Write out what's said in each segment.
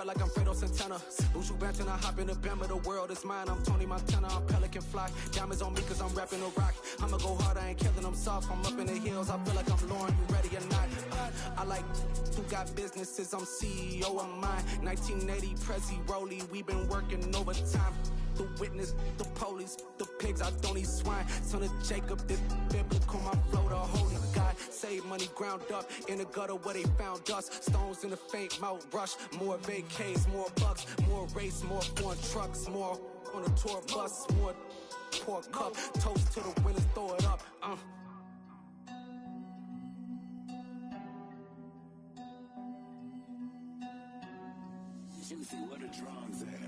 cut like I'm Fredo Santana. Bushu Banton, I hop in the Bama, the world is mine. I'm Tony Montana, I'm Pelican Fly. Diamonds on me cause I'm rapping a rock. I'ma go hard, I ain't killing them soft. I'm up in the hills, I feel like I'm Lauren, you ready or not? I like who got businesses, I'm CEO of mine. 1980 Prezi Rolly, we been working overtime. The witness, the police, the pigs, I don't eat swine. Son of Jacob, this biblical, my flow, the holy God. Save money ground up in the gutter where they found us. Stones in the faint mouth rush. More vacays, more bucks, more race, more foreign trucks, more on a tour bus, more pour cup. Toast to the winners, throw it up. You see what a drum's at.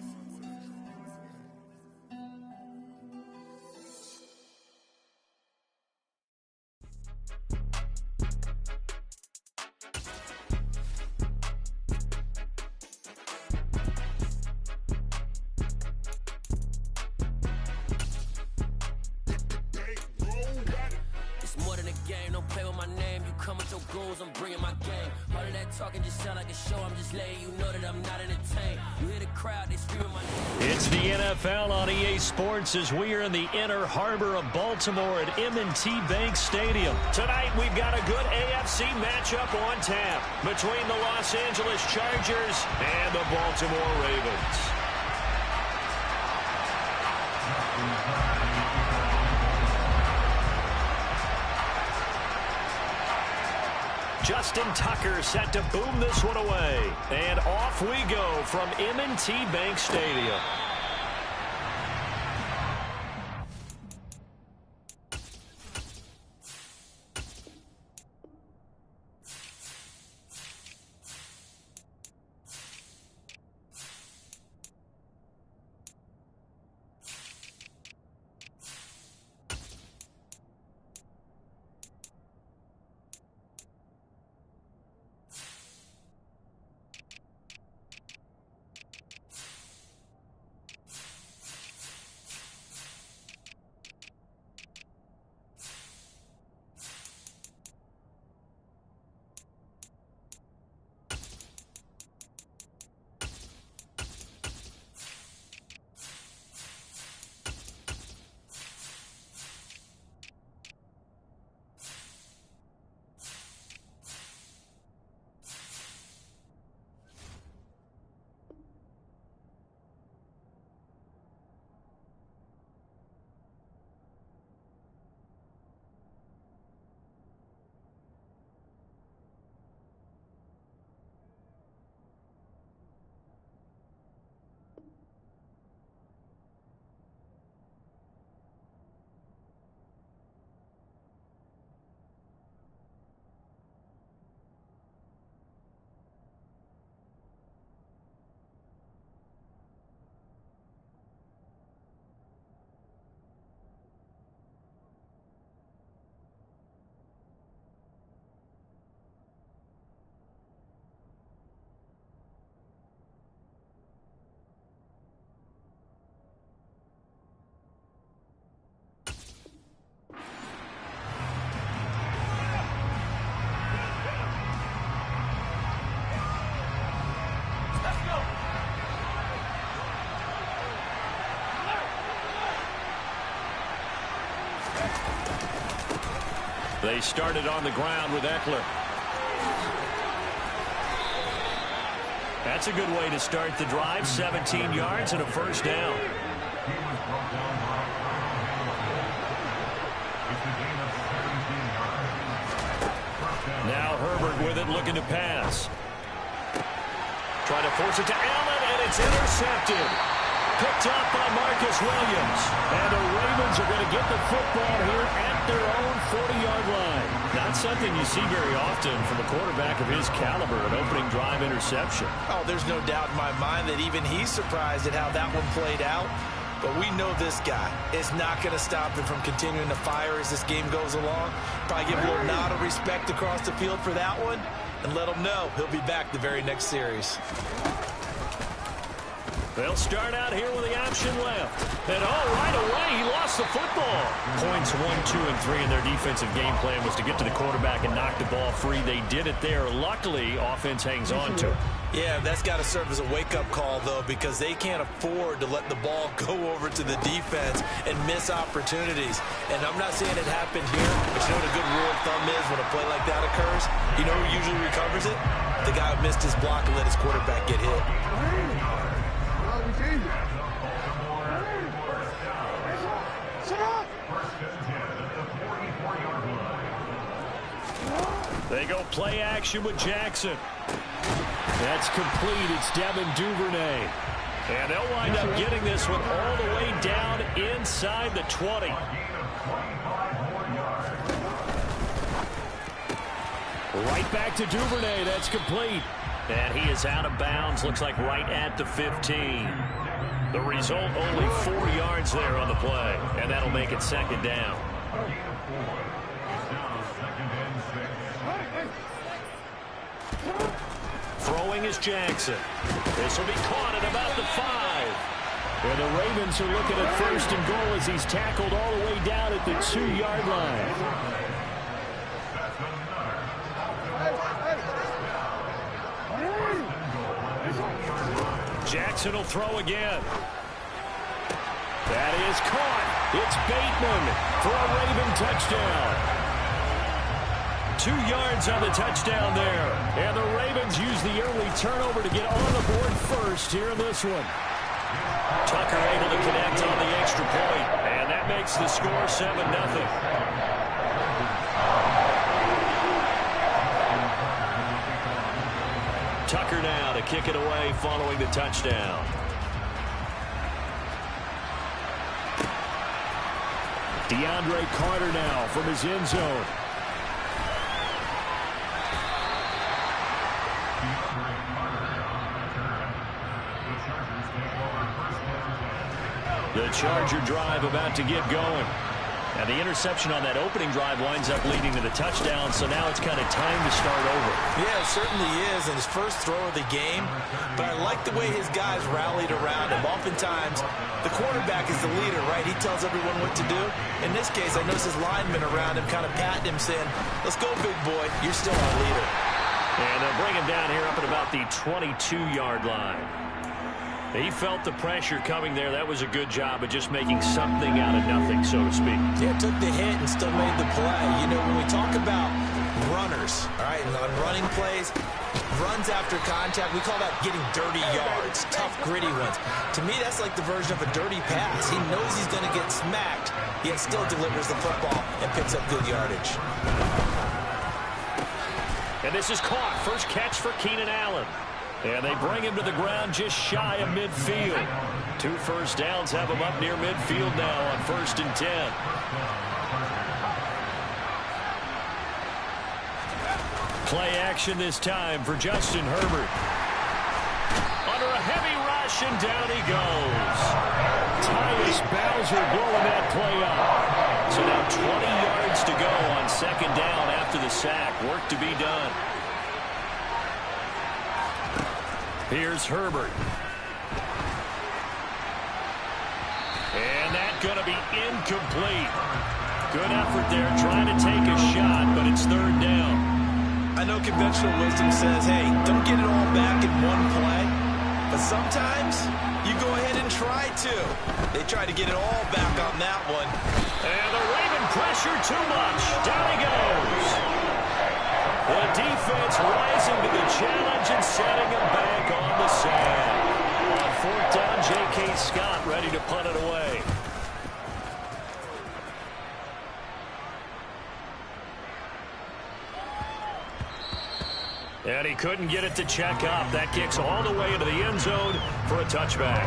I'm bringing my game. All of that talking just sound like a show. I'm just letting you know that I'm not entertained. You hear the crowd, they screaming my name. It's the NFL on EA Sports as we are in the inner harbor of Baltimore at M&T Bank Stadium. Tonight we've got a good AFC matchup on tap between the Los Angeles Chargers and the Baltimore Ravens. Justin Tucker set to boom this one away. And off we go from M&T Bank Stadium. They started on the ground with Eckler. That's a good way to start the drive. 17 yards and a first down. Now Herbert with it, looking to pass. Trying to force it to Allen, and it's intercepted. Picked up by Marcus Williams. And the Ravens are going to get the football here at their own 40-yard line. Not something you see very often from a quarterback of his caliber, an opening drive interception. Oh, there's no doubt in my mind that even he's surprised at how that one played out. But we know this guy is not going to stop him from continuing to fire as this game goes along. Probably give a little nod of respect across the field for that one and let him know he'll be back the very next series. They'll start out here with the option left. And right away, he lost the football. Points 1, 2, and 3 in their defensive game plan was to get to the quarterback and knock the ball free. They did it there. Luckily, offense hangs on to it. Yeah, that's got to serve as a wake-up call, though, because they can't afford to let the ball go over to the defense and miss opportunities. And I'm not saying it happened here, but you know what a good rule of thumb is when a play like that occurs? You know who usually recovers it? The guy who missed his block and let his quarterback get hit. They go play action with Jackson. That's complete. It's Devin Duvernay. And they'll wind up getting this one all the way down inside the 20. Right back to Duvernay. That's complete. And he is out of bounds. Looks like right at the 15. The result, only 4 yards there on the play. And that'll make it second down. Throwing is Jackson. This will be caught at about the 5. And the Ravens are looking at first and goal as he's tackled all the way down at the 2-yard line. Jackson will throw again. That is caught. It's Bateman for a Raven touchdown. 2 yards on the touchdown there. And the Ravens use the early turnover to get on the board first here in this one. Tucker able to connect on the extra point. And that makes the score 7-0. Tucker now to kick it away following the touchdown. DeAndre Carter now from his end zone. The Charger drive about to get going. And the interception on that opening drive winds up leading to the touchdown, so now it's kind of time to start over. Yeah, it certainly is, and his first throw of the game. But I like the way his guys rallied around him. Oftentimes, the quarterback is the leader, right? He tells everyone what to do. In this case, I noticed his linemen around him kind of patting him, saying, let's go, big boy. You're still our leader. And they'll bring him down here up at about the 22-yard line. He felt the pressure coming there. That was a good job of just making something out of nothing, so to speak. Yeah, took the hit and still made the play. You know, when we talk about runners, all right, and on running plays, runs after contact, we call that getting dirty yards, tough, gritty ones. To me, that's like the version of a dirty pass. He knows he's going to get smacked, yet still delivers the football and picks up good yardage. And this is caught. First catch for Keenan Allen. And they bring him to the ground just shy of midfield. 2 first downs have him up near midfield now on 1st and 10. Play action this time for Justin Herbert. Under a heavy rush, and down he goes. Tyus Bowser blowing that play up. So now 20 yards to go on 2nd down after the sack. Work to be done. Here's Herbert. And that's going to be incomplete. Good effort there trying to take a shot, but it's 3rd down. I know conventional wisdom says, hey, don't get it all back in one play. But sometimes you go ahead and try to. They tried to get it all back on that one. And the Raven pressure too much. Down he goes. The defense rising to the challenge and setting him back on the sand. On 4th down, J.K. Scott ready to punt it away. And he couldn't get it to check up. That kicks all the way into the end zone for a touchback.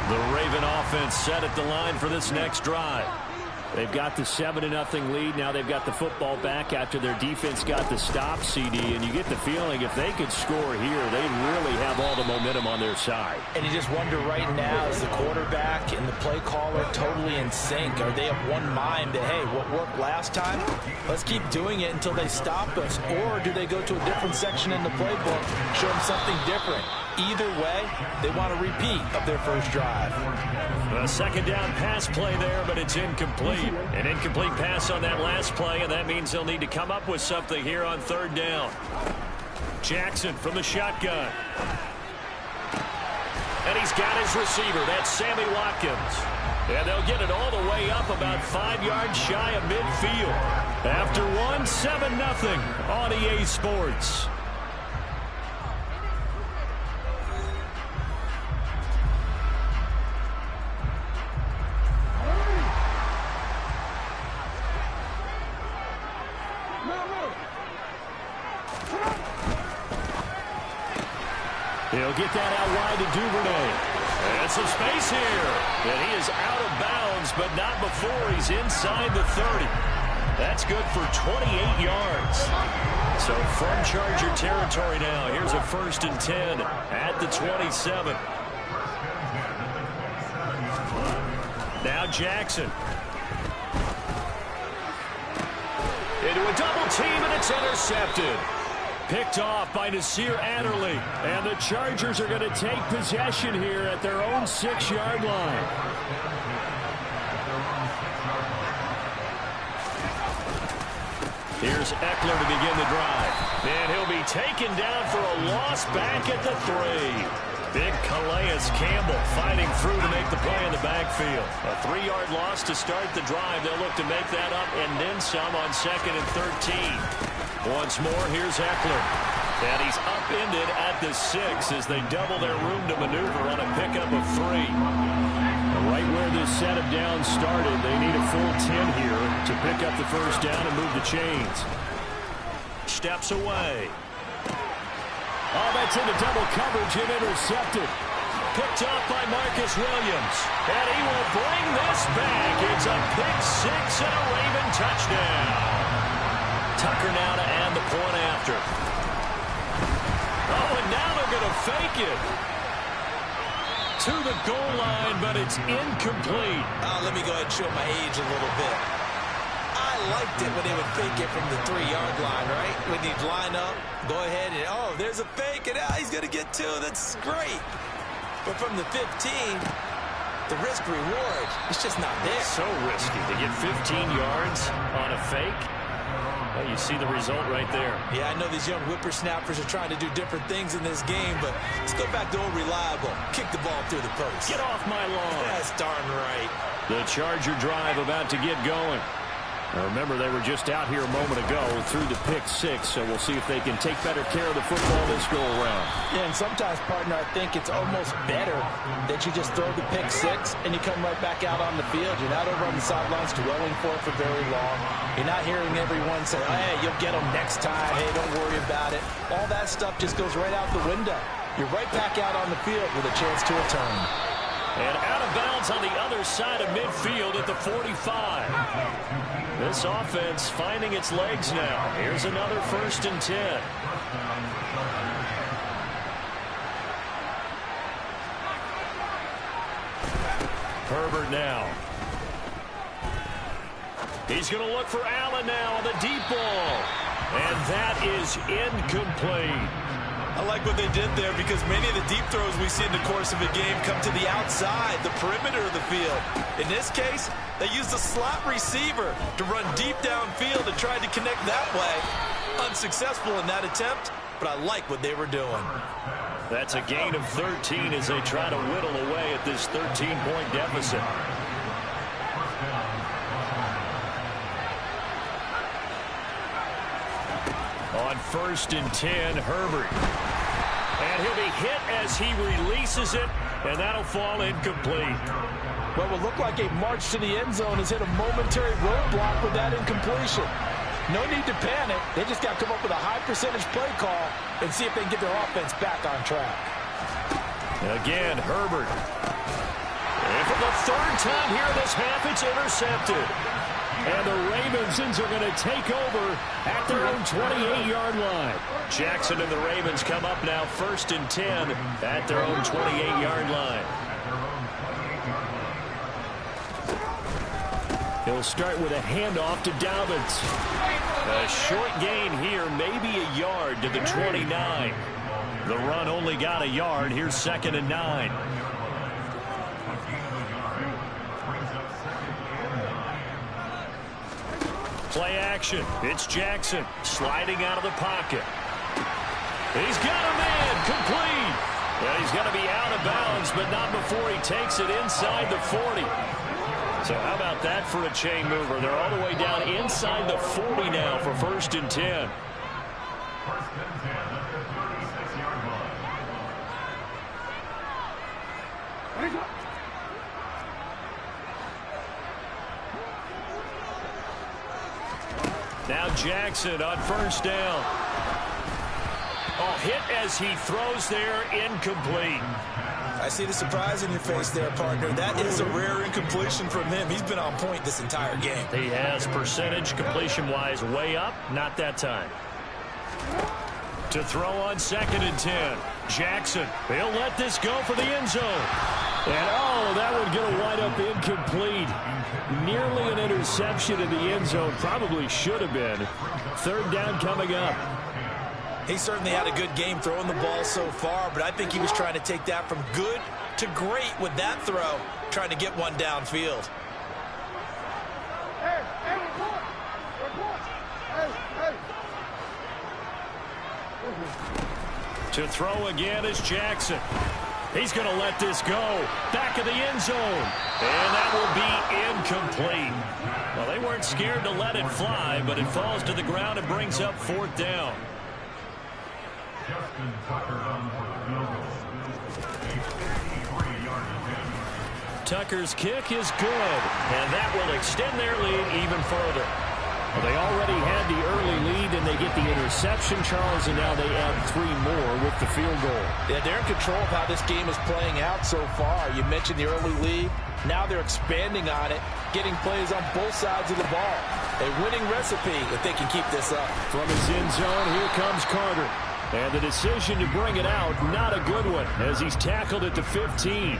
The Raven offense set at the line for this next drive. They've got the 7-0 lead. Now they've got the football back after their defense got the stop, CD. And you get the feeling if they could score here, they'd really have all the momentum on their side. And you just wonder right now, is the quarterback and the play caller totally in sync? Are they of one mind that, hey, what worked last time, let's keep doing it until they stop us? Or do they go to a different section in the playbook, show them something different? Either way, they want a repeat of their first drive. A second down pass play there, but it's incomplete. An incomplete pass on that last play, and that means they'll need to come up with something here on third down. Jackson from the shotgun. And he's got his receiver. That's Sammy Watkins. And they'll get it all the way up about 5 yards shy of midfield. After 7-0 on EA Sports. He'll get that out wide to Duvernay. And some space here. And he is out of bounds, but not before he's inside the 30. That's good for 28 yards. So from Charger territory now, here's a 1st and 10 at the 27. Now Jackson. Into a double team, and it's intercepted. Picked off by Nasir Adderley. And the Chargers are going to take possession here at their own 6-yard line. Here's Eckler to begin the drive. And he'll be taken down for a loss back at the 3. Big Calais Campbell fighting through to make the play in the backfield. A 3-yard loss to start the drive. They'll look to make that up and then some on 2nd and 13. Once more, here's Eckler. And he's upended at the 6 as they double their room to maneuver on a pickup of 3. Right where this set of downs started, they need a full 10 here to pick up the first down and move the chains. Steps away. Oh, that's into double coverage and intercepted. Picked off by Marcus Williams. And he will bring this back. It's a pick 6 and a Raven touchdown. Tucker now to add the point after. Oh, and now they're going to fake it. To the goal line, but it's incomplete. Let me go ahead and show my age a little bit. I liked it when they would fake it from the 3-yard line, right? When you'd line up, go ahead and, oh, there's a fake, and he's going to get 2. That's great. But from the 15, the risk-reward, it's just not there. So risky to get 15 yards on a fake. Well, you see the result right there. Yeah, I know these young whippersnappers are trying to do different things in this game, but let's go back to old reliable. Kick the ball through the post. Get off my lawn. That's darn right. The Charger drive about to get going. Now remember, they were just out here a moment ago through the pick 6, so we'll see if they can take better care of the football this go-around. Yeah, and sometimes, partner, I think it's almost better that you just throw the pick 6 and you come right back out on the field. You're not over on the sidelines dwelling for it for very long. You're not hearing everyone say, hey, you'll get them next time. Hey, don't worry about it. All that stuff just goes right out the window. You're right back out on the field with a chance to return. And out of bounds on the other side of midfield at the 45. This offense finding its legs now. Here's another 1st and 10. Herbert now. He's going to look for Allen now on the deep ball. And that is incomplete. I like what they did there because many of the deep throws we see in the course of a game come to the outside, the perimeter of the field. In this case, they used a slot receiver to run deep downfield and tried to connect that way. Unsuccessful in that attempt, but I like what they were doing. That's a gain of 13 as they try to whittle away at this 13-point deficit. On 1st and 10, Herbert. And he'll be hit as he releases it, and that'll fall incomplete. What will look like a march to the end zone has hit a momentary roadblock with that incompletion. No need to panic. They just got to come up with a high percentage play call and see if they can get their offense back on track. Again, Herbert. And for the 3rd time here this half, it's intercepted. And the Ravensons are going to take over at their own 28-yard line. Jackson and the Ravens come up now 1st and 10 at their own 28-yard line. He'll start with a handoff to Dobbins. A short gain here, maybe a yard to the 29. The run only got a yard. Here's 2nd and 9. Play action. It's Jackson sliding out of the pocket. He's got a man complete. Well, he's going to be out of bounds, but not before he takes it inside the 40. So how about that for a chain mover? They're all the way down inside the 40 now for 1st and 10. Now Jackson on 1st down. Oh, hit as he throws there, incomplete. I see the surprise in your face there, partner. That is a rare incompletion from him. He's been on point this entire game. He has percentage completion-wise way up, not that time. To throw on 2nd and 10. Jackson, he'll let this go for the end zone. And, oh, that one going to wind up incomplete. Nearly an interception in the end zone. Probably should have been. 3rd down coming up. He certainly had a good game throwing the ball so far, but I think he was trying to take that from good to great with that throw, trying to get one downfield. To throw again is Jackson. He's going to let this go. Back of the end zone. And that will be incomplete. Well, they weren't scared to let it fly, but it falls to the ground and brings up 4th down. Tucker's kick is good, and that will extend their lead even further. Well, they already had the early lead, and they get the interception, Charles, and now they add 3 more with the field goal. Yeah, they're in control of how this game is playing out so far. You mentioned the early lead. Now they're expanding on it, getting plays on both sides of the ball. A winning recipe if they can keep this up. From his end zone, here comes Carter. And the decision to bring it out, not a good one, as he's tackled at the 15.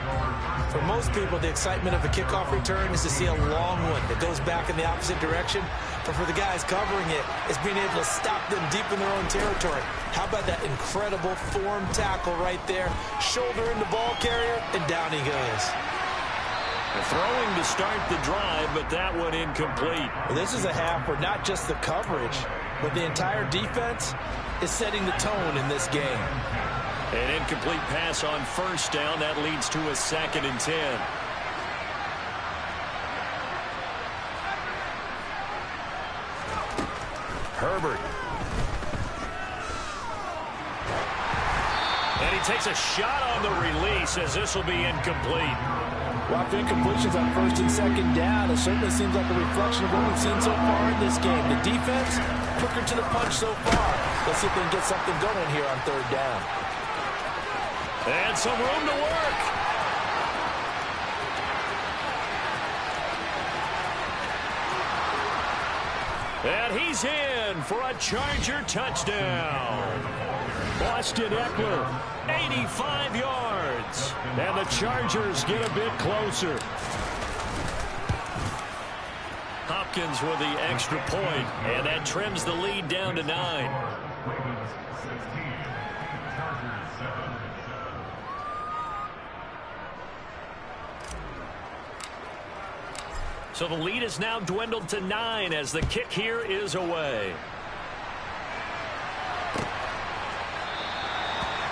For most people, the excitement of a kickoff return is to see a long one that goes back in the opposite direction. But for the guys covering it, it's being able to stop them deep in their own territory. How about that incredible form tackle right there? Shoulder in the ball carrier, and down he goes. Throwing to start the drive, but that one incomplete. Well, this is a half where not just the coverage, but the entire defense is setting the tone in this game. An incomplete pass on 1st down. That leads to a 2nd and 10. Herbert. And he takes a shot on the release as this will be incomplete. Well, after incompletions on 1st and 2nd down, it certainly seems like a reflection of what we've seen so far in this game. The defense, quicker to the punch so far. Let's see if they can get something going here on 3rd down. And some room to work. And he's in for a Charger touchdown. Austin Eckler, 85 yards. And the Chargers get a bit closer. Hopkins with the extra point, and that trims the lead down to 9. So the lead is now dwindled to 9 as the kick here is away.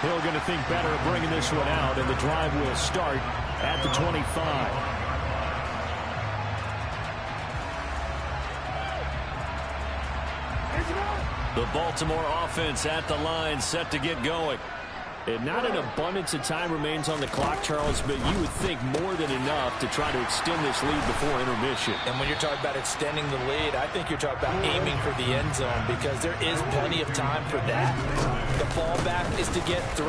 Hill going to think better of bringing this one out, and the drive will start at the 25. The Baltimore offense at the line, set to get going. And not an abundance of time remains on the clock, Charles, but you would think more than enough to try to extend this lead before intermission. And when you're talking about extending the lead, I think you're talking about aiming for the end zone because there is plenty of time for that. The fallback is to get 3.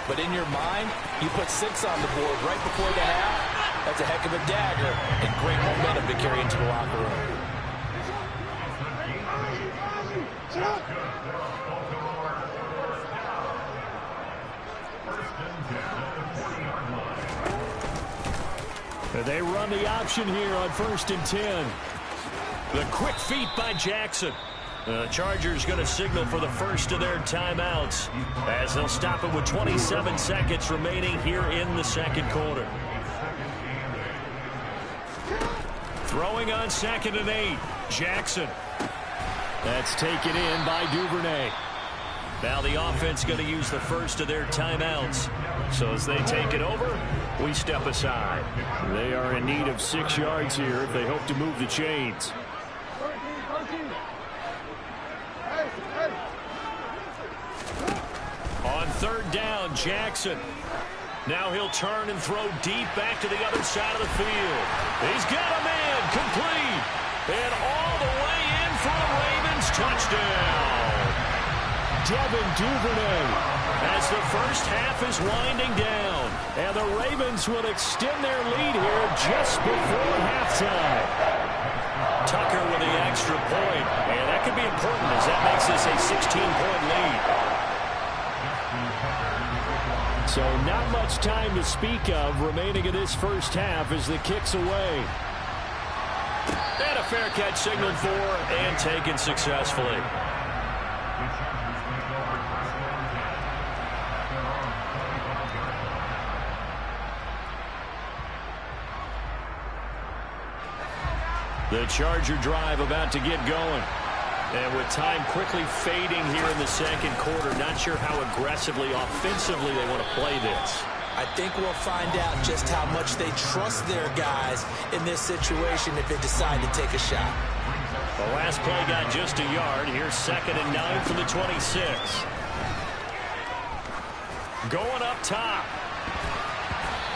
But in your mind, you put 6 on the board right before the half. That's a heck of a dagger and great momentum to carry into the locker room. They run the option here on 1st and 10. The quick feet by Jackson. The Chargers going to signal for the first of their timeouts as they'll stop it with 27 seconds remaining here in the second quarter. Throwing on 2nd and 8. Jackson. That's taken in by Duvernay. Now the offense going to use the first of their timeouts. So as they take it over, we step aside. They are in need of 6 yards here if they hope to move the chains. On 3rd down, Jackson. Now he'll turn and throw deep back to the other side of the field. He's got a man complete. And all the way in for a Ravens touchdown. Devin Duvernay as the first half is winding down. And the Ravens will extend their lead here just before halftime. Tucker with the extra point. And that could be important as that makes this a 16-point lead. So not much time to speak of remaining in this first half as the kick's away. And a fair catch signaled for and taken successfully. The Charger drive about to get going. And with time quickly fading here in the second quarter, not sure how aggressively, offensively they want to play this. I think we'll find out just how much they trust their guys in this situation if they decide to take a shot. The last play got just a yard. Here's 2nd and 9 from the 26. Going up top.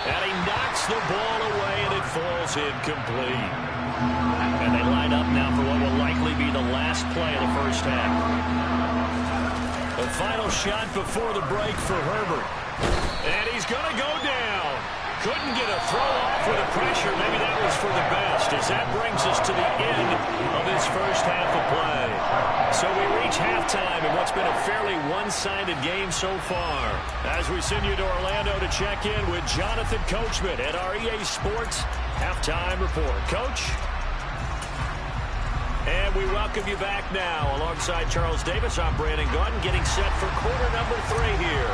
And he knocks the ball away, and it falls incomplete. And they line up now for what will likely be the last play of the first half. The final shot before the break for Herbert. And he's going to go down. Couldn't get a throw off with the pressure. Maybe that was for the best, as that brings us to the end of this first half of play. So we reach halftime in what's been a fairly one-sided game so far. As we send you to Orlando to check in with Jonathan Coachman at our EA Sports Halftime Report. Coach? And we welcome you back now. Alongside Charles Davis, I'm Brandon Gaudin, getting set for quarter number 3 here.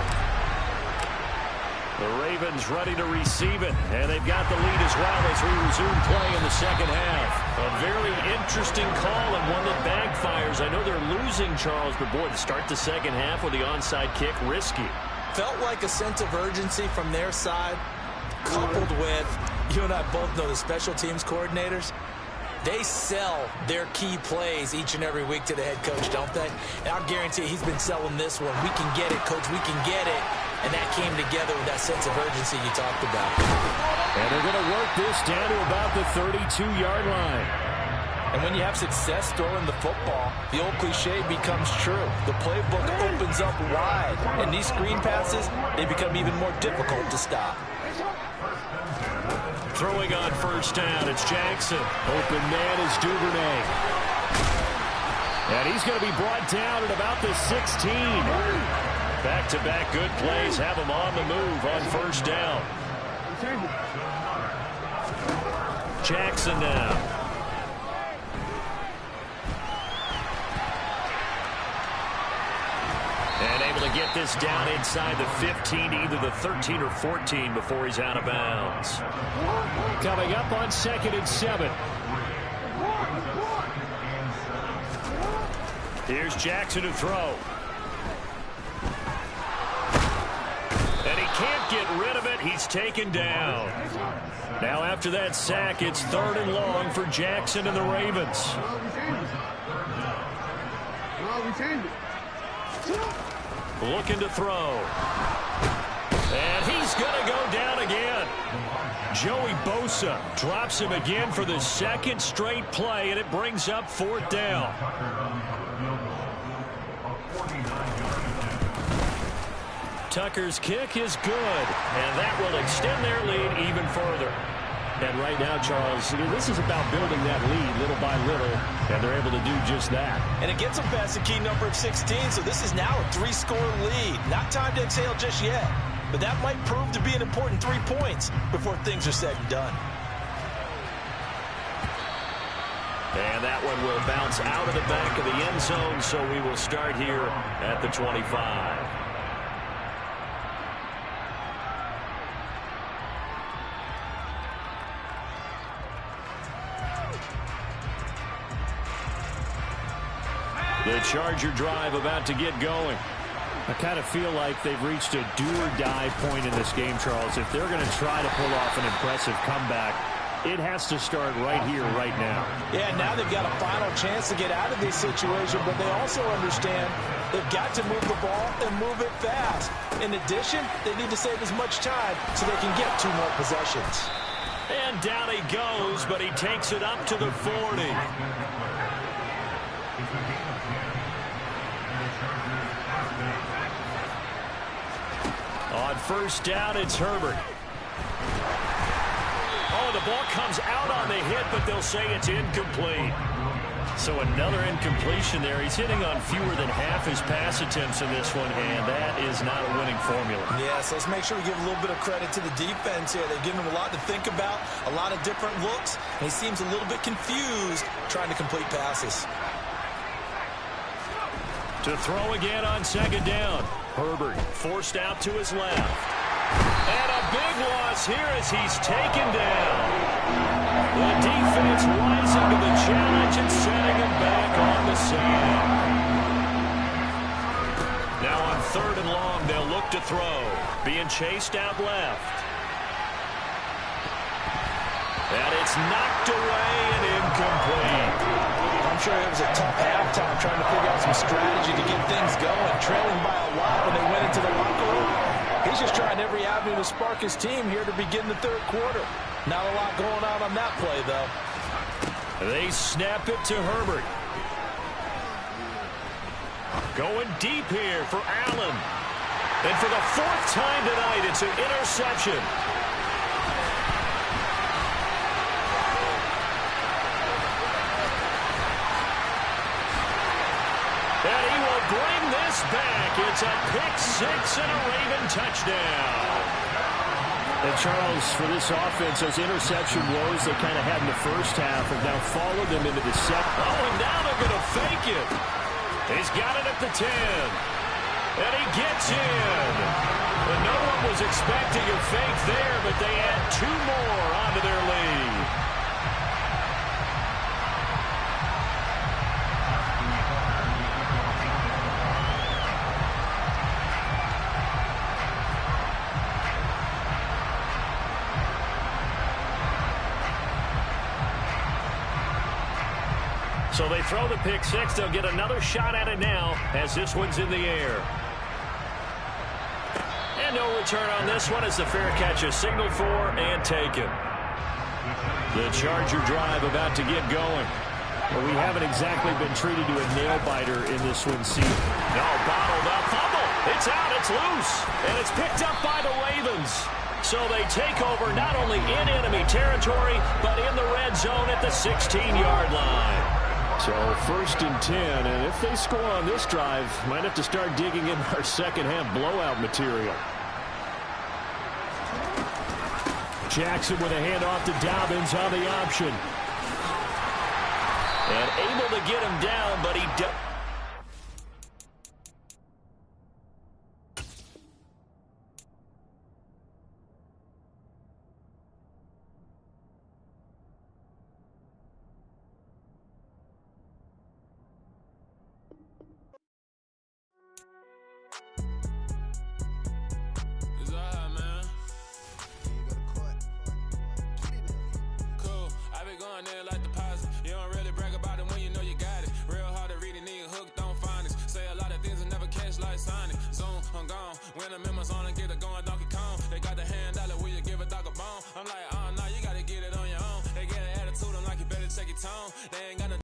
The Ravens ready to receive it, and they've got the lead as well as we resume play in the second half. A very interesting call and one that backfires. I know they're losing, Charles, but boy, to start the second half with the onside kick, risky. Felt like a sense of urgency from their side, coupled with, you and I both know the special teams coordinators. They sell their key plays each and every week to the head coach, don't they? And I'll guarantee he's been selling this one. We can get it, coach. We can get it. And that came together with that sense of urgency you talked about. And they're going to work this down to about the 32-yard line. And when you have success throwing the football, the old cliche becomes true. The playbook opens up wide. And these screen passes, they become even more difficult to stop. Throwing on first down, it's Jackson. Open man is Duvernay. And he's going to be brought down at about the 16. Back-to-back good plays have him on the move on first down. Jackson now. And able to get this down inside the 15, either the 13 or 14 before he's out of bounds. Coming up on 2nd and 7. Here's Jackson to throw. And he can't get rid of it. He's taken down. Now after that sack, it's 3rd and long for Jackson and the Ravens. Looking to throw. And he's going to go down again. Joey Bosa drops him again for the 2nd straight play, and it brings up 4th down. Tucker's kick is good, and that will extend their lead even further. And right now, Charles, this is about building that lead little by little, and they're able to do just that. And it gets them past the key number of 16, so this is now a 3-score lead. Not time to exhale just yet, but that might prove to be an important 3 points before things are said and done. And that one will bounce out of the back of the end zone, so we will start here at the 25. The Charger drive about to get going. I kind of feel like they've reached a do-or-die point in this game, Charles. If they're going to try to pull off an impressive comeback, it has to start right here, right now. Yeah, now they've got a final chance to get out of this situation, but they also understand they've got to move the ball and move it fast. In addition, they need to save as much time so they can get 2 more possessions. And down he goes, but he takes it up to the 40. On first down, it's Herbert. Oh, the ball comes out on the hit, but they'll say it's incomplete. So another incompletion there. He's hitting on fewer than half his pass attempts in this one, and that is not a winning formula. Yes, let's make sure we give a little bit of credit to the defense here. They've given him a lot to think about, a lot of different looks, and he seems a little bit confused trying to complete passes. To throw again on second down. Herbert forced out to his left. And a big loss here as he's taken down. The defense rising to the challenge and setting him back on the sand. Now on 3rd and long, they'll look to throw. Being chased out left. And it's knocked away and incomplete. I'm sure it was a tough halftime trying to figure out some strategy to get things going, trailing by a lot when they went into the locker room. He's just trying every avenue to spark his team here to begin the 3rd quarter. Not a lot going on that play, though. They snap it to Herbert. Going deep here for Allen. And for the 4th time tonight, it's an interception. And he will bring this back. It's a pick-6 and a Raven touchdown. And Charles, for this offense, those interception woes they kind of had in the first half have now followed them into the second. Oh, and now they're going to fake it. He's got it at the 10. And he gets in. And no one was expecting a fake there, but they add 2 more onto their lead. So they throw the pick-6. They'll get another shot at it now as this one's in the air. And no return on this one as the fair catch is signaled for and taken. The Charger drive about to get going. Well, we haven't exactly been treated to a nail-biter in this one, see. No, bottled up. Fumble. It's out. It's loose. And it's picked up by the Ravens. So they take over not only in enemy territory, but in the red zone at the 16-yard line. So 1st and 10, and if they score on this drive, might have to start digging in our second-half blowout material. Jackson with a handoff to Dobbins on the option. And able to get him down, but he does. They